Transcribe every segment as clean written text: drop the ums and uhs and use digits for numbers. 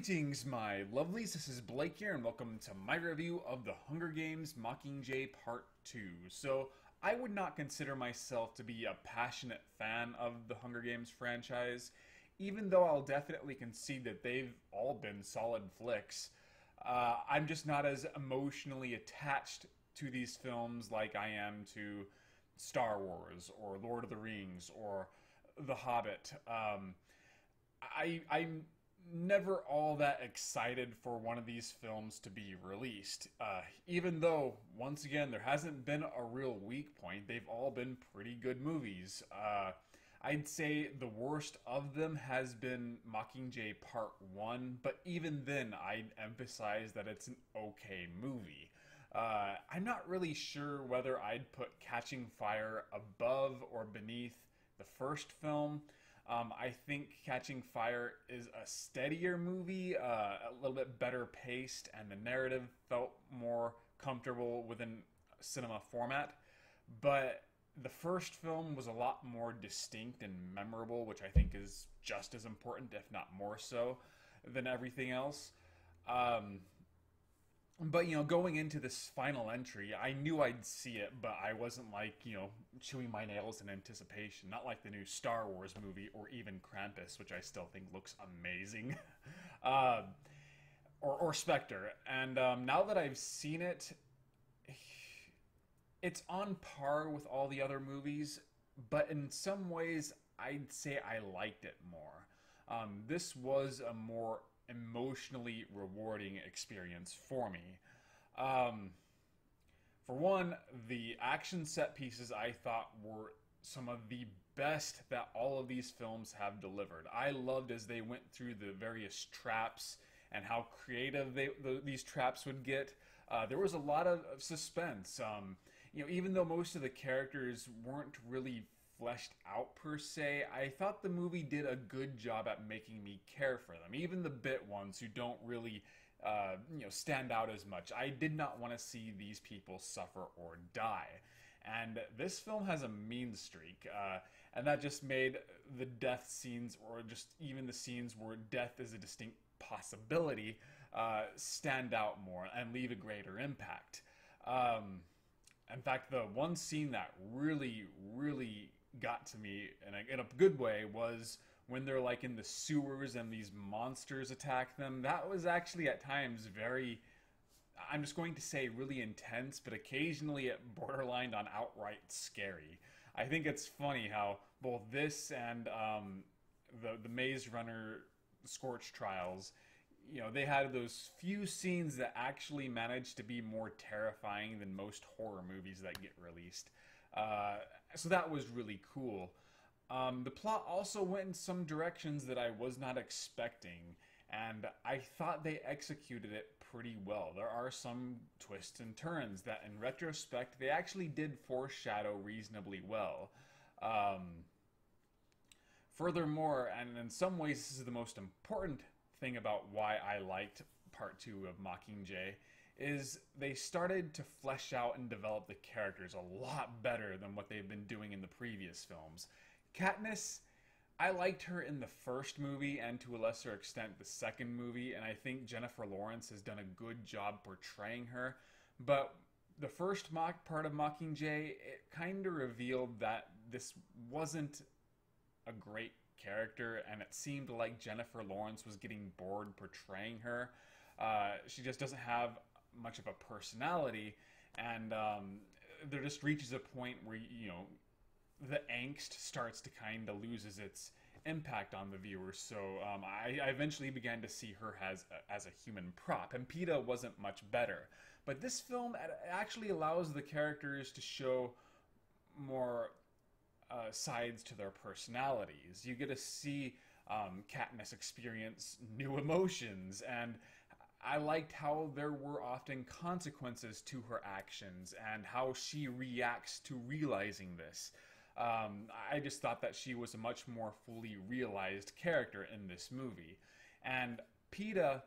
Greetings, my lovelies. This is Blake here, and welcome to my review of The Hunger Games Mockingjay Part 2. So, I would not consider myself to be a passionate fan of the Hunger Games franchise, even though I'll definitely concede that they've all been solid flicks. I'm just not as emotionally attached to these films like I am to Star Wars, or Lord of the Rings, or The Hobbit. I'm never all that excited for one of these films to be released. Even though, once again, there hasn't been a real weak point, they've all been pretty good movies. I'd say the worst of them has been Mockingjay Part 1, but even then I'd emphasize that it's an okay movie. I'm not really sure whether I'd put Catching Fire above or beneath the first film. I think Catching Fire is a steadier movie, a little bit better paced, and the narrative felt more comfortable within cinema format. But the first film was a lot more distinct and memorable, which I think is just as important, if not more so, than everything else. But, going into this final entry, I knew I'd see it, but I wasn't chewing my nails in anticipation. Not like the new Star Wars movie, or even Krampus, which I still think looks amazing. or Spectre. And now that I've seen it, it's on par with all the other movies, but in some ways, I'd say I liked it more. This was a more emotionally rewarding experience for me. For one, the action set pieces I thought were some of the best that all of these films have delivered. I loved as they went through the various traps and how creative these traps would get. There was a lot of suspense. Even though most of the characters weren't really fleshed out per se, I thought the movie did a good job at making me care for them. Even the bit ones who don't really stand out as much. I did not want to see these people suffer or die. And this film has a mean streak, and that just made the death scenes, or just even the scenes where death is a distinct possibility, stand out more and leave a greater impact. In fact, the one scene that really got to me in a good way was when they're like in the sewers and these monsters attack them. That was actually at times very, I'm just going to say really intense, but occasionally it borderlined on outright scary. I think it's funny how both this and the Maze Runner Scorch Trials, they had those few scenes that actually managed to be more terrifying than most horror movies that get released. So that was really cool. The plot also went in some directions that I was not expecting, and I thought they executed it pretty well. There are some twists and turns that, in retrospect, they actually did foreshadow reasonably well. Furthermore, and in some ways this is the most important thing about why I liked Part 2 of Mockingjay, is they started to flesh out and develop the characters a lot better than what they've been doing in the previous films. Katniss, I liked her in the first movie and to a lesser extent the second movie, and I think Jennifer Lawrence has done a good job portraying her, but the first part of Mockingjay, it kind of revealed that this wasn't a great character, and it seemed like Jennifer Lawrence was getting bored portraying her. She just doesn't have much of a personality, and there just reaches a point where the angst starts to kind of loses its impact on the viewer. So I eventually began to see her as a human prop, and Peeta wasn't much better. But this film actually allows the characters to show more sides to their personalities. You get to see Katniss experience new emotions, and I liked how there were often consequences to her actions and how she reacts to realizing this. I just thought that she was a much more fully realized character in this movie. And Peeta,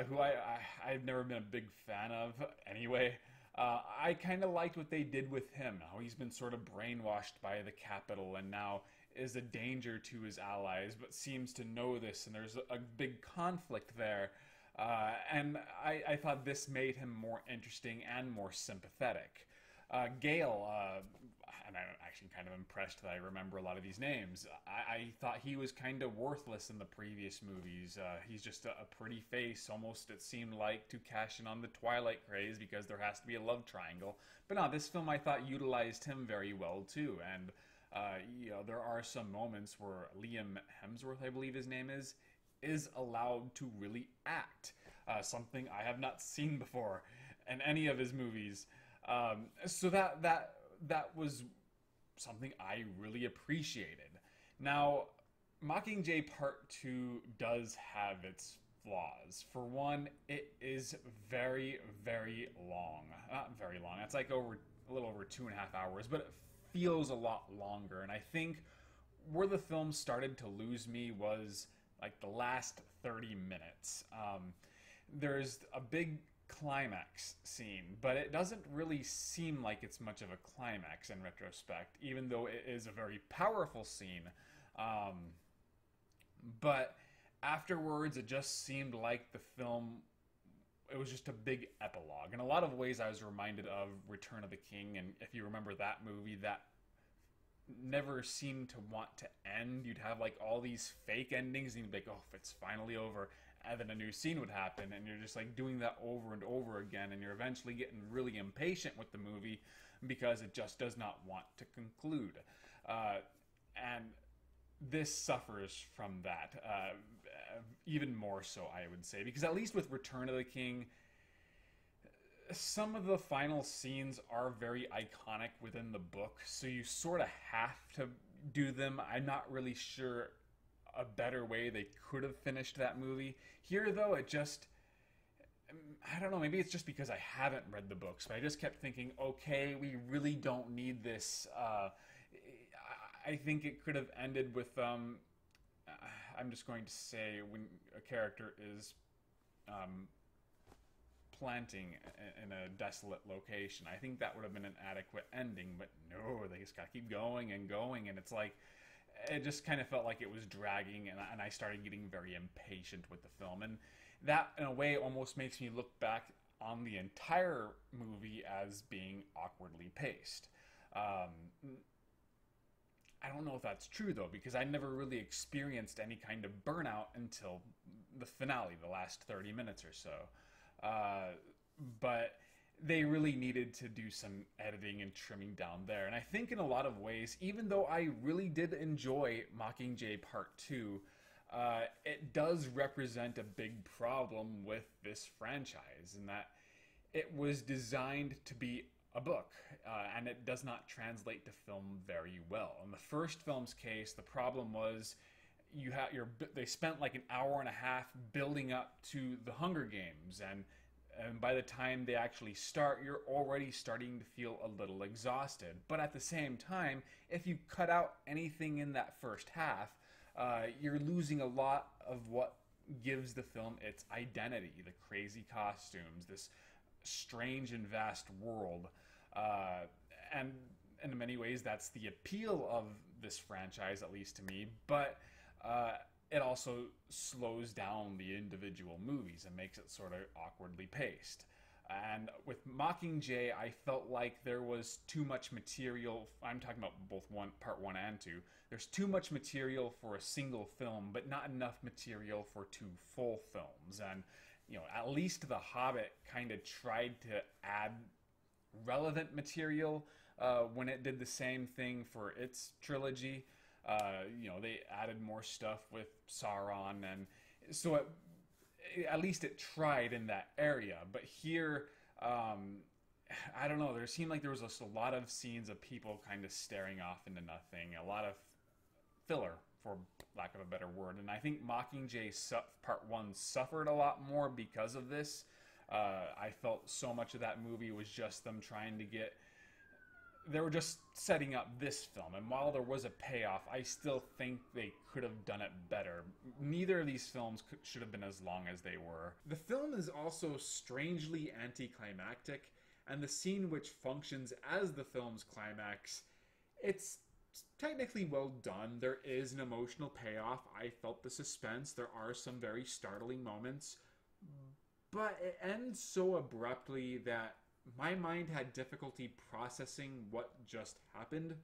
who I've never been a big fan of anyway, I kind of liked what they did with him. How he's been sort of brainwashed by the Capitol, and now is a danger to his allies, but seems to know this, and there's a big conflict there. And I thought this made him more interesting and more sympathetic. Gale, and I'm actually kind of impressed that I remember a lot of these names. I thought he was kind of worthless in the previous movies. He's just a pretty face, almost it seemed like, to cash in on the Twilight craze because there has to be a love triangle. But no, this film I thought utilized him very well too. And there are some moments where Liam Hemsworth, I believe his name is allowed to really act. Something I have not seen before in any of his movies. So that was something I really appreciated. Now, Mockingjay Part 2 does have its flaws. For one, it is very, very long. Not very long. It's like a little over 2.5 hours, but it feels a lot longer. And I think where the film started to lose me was like the last 30 minutes. There's a big climax scene, but it doesn't really seem like it's much of a climax in retrospect, even though it is a very powerful scene. But afterwards, it just seemed like the film, it was just a big epilogue. In a lot of ways, I was reminded of Return of the King, and if you remember that movie, that never seemed to want to end. You'd have like all these fake endings, and you'd be like, oh, it's finally over. And then a new scene would happen, and you're just like doing that over and over again, and you're eventually getting really impatient with the movie because it just does not want to conclude. And this suffers from that, even more so, I would say, because at least with Return of the King, some of the final scenes are very iconic within the book, so you sort of have to do them. I'm not really sure a better way they could have finished that movie. Here, though, it just, I don't know, maybe it's just because I haven't read the books, but I just kept thinking, okay, we really don't need this. I think it could have ended with, I'm just going to say, when a character is planting in a desolate location. I think that would have been an adequate ending, but no, they just gotta keep going, and it's like, it just kind of felt like it was dragging, and I started getting very impatient with the film. And that, in a way, almost makes me look back on the entire movie as being awkwardly paced. I don't know if that's true, though, because I never really experienced any kind of burnout until the finale, the last 30 minutes or so. But they really needed to do some editing and trimming down there. And I think in a lot of ways, even though I really did enjoy Mockingjay Part 2, it does represent a big problem with this franchise, in that it was designed to be a book, and it does not translate to film very well. In the first film's case, the problem was they spent like an hour and a half building up to the Hunger Games, and by the time they actually start, you're already starting to feel a little exhausted. But at the same time, if you cut out anything in that first half, you're losing a lot of what gives the film its identity. The crazy costumes, this strange and vast world. And in many ways, that's the appeal of this franchise, at least to me. But it also slows down the individual movies and makes it sort of awkwardly paced. And with Mockingjay, I felt like there was too much material. I'm talking about both part 1 and 2. There's too much material for a single film, but not enough material for 2 full films. And, at least The Hobbit kind of tried to add relevant material when it did the same thing for its trilogy. They added more stuff with Sauron, and so at least it tried in that area. But here, I don't know, there seemed like there was just a lot of scenes of people kind of staring off into nothing, a lot of filler, for lack of a better word. And I think Mockingjay Part 1 suffered a lot more because of this. I felt so much of that movie was just them trying to they were just setting up this film, and while there was a payoff, I still think they could have done it better. Neither of these films should have been as long as they were. The film is also strangely anticlimactic, and the scene which functions as the film's climax, it's technically well done. There is an emotional payoff. I felt the suspense. There are some very startling moments, but it ends so abruptly that my mind had difficulty processing what just happened.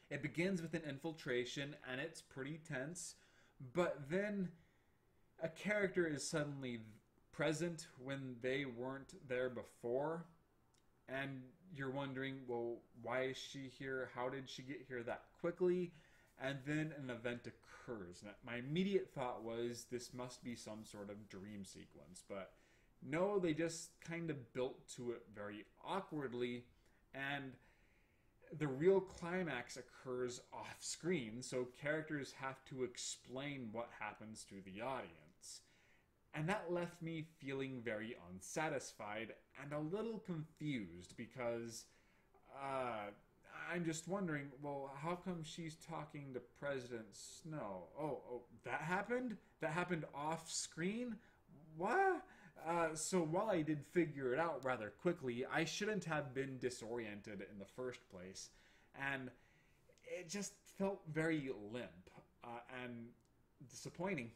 It begins with an infiltration and it's pretty tense, but then a character is suddenly present when they weren't there before, and you're wondering, well, why is she here? How did she get here that quickly? And then an event occurs. And my immediate thought was this must be some sort of dream sequence, but no, they just kind of built to it very awkwardly, and the real climax occurs off screen, so characters have to explain what happens to the audience. And that left me feeling very unsatisfied and a little confused because I'm just wondering, well, how come she's talking to President Snow? Oh, that happened? That happened off screen? What? So while I did figure it out rather quickly, I shouldn't have been disoriented in the first place. And it just felt very limp and disappointing.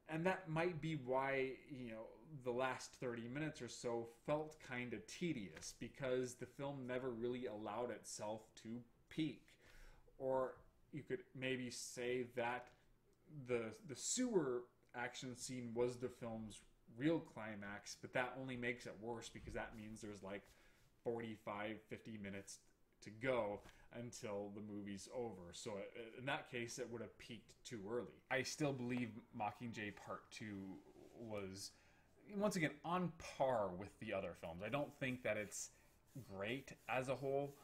And that might be why, the last 30 minutes or so felt kind of tedious, because the film never really allowed itself to peak. Or you could maybe say that the sewer action scene was the film's real climax, but that only makes it worse because that means there's like 45-50 minutes to go until the movie's over. So in that case, it would have peaked too early. I still believe Mockingjay Part 2 was, once again, on par with the other films. I don't think that it's great as a whole,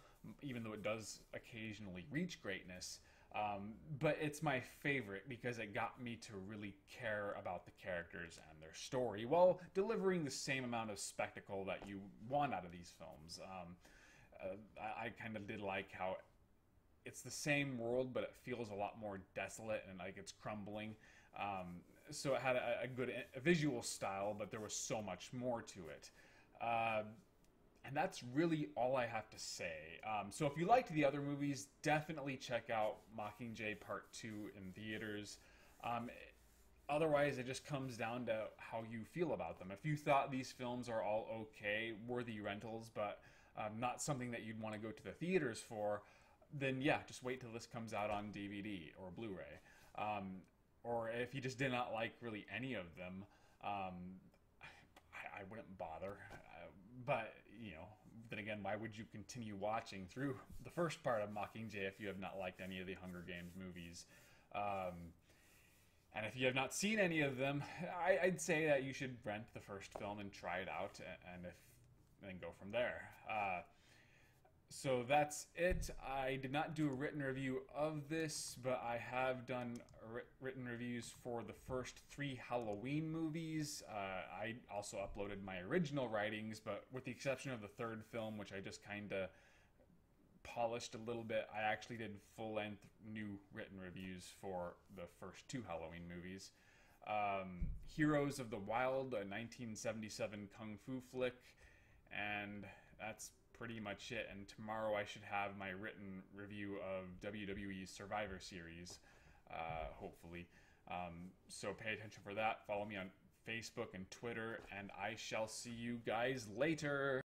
even though it does occasionally reach greatness. But it's my favorite because it got me to really care about the characters and their story while delivering the same amount of spectacle that you want out of these films. I kind of did like how it's the same world, but it feels a lot more desolate and like it's crumbling. So it had a good visual style, but there was so much more to it. And that's really all I have to say. So if you liked the other movies, definitely check out Mockingjay Part 2 in theaters. Otherwise, it just comes down to how you feel about them. If you thought these films are all okay, worthy rentals, but not something that you'd want to go to the theaters for, then yeah, just wait till this comes out on DVD or Blu-ray. Or if you just did not like really any of them, I wouldn't bother. But, then again, why would you continue watching through the first part of Mockingjay if you have not liked any of the Hunger Games movies? And if you have not seen any of them, I'd say that you should rent the first film and try it out, and then go from there. So that's it. I did not do a written review of this, but I have done written reviews for the first 3 Halloween movies. I also uploaded my original writings, but with the exception of the third film, which I just kind of polished a little bit, I actually did full-length new written reviews for the first 2 Halloween movies. Heroes of the Wild, a 1977 kung fu flick, and that's pretty much it. And tomorrow I should have my written review of WWE's Survivor Series, hopefully. So pay attention for that. Follow me on Facebook and Twitter, and I shall see you guys later.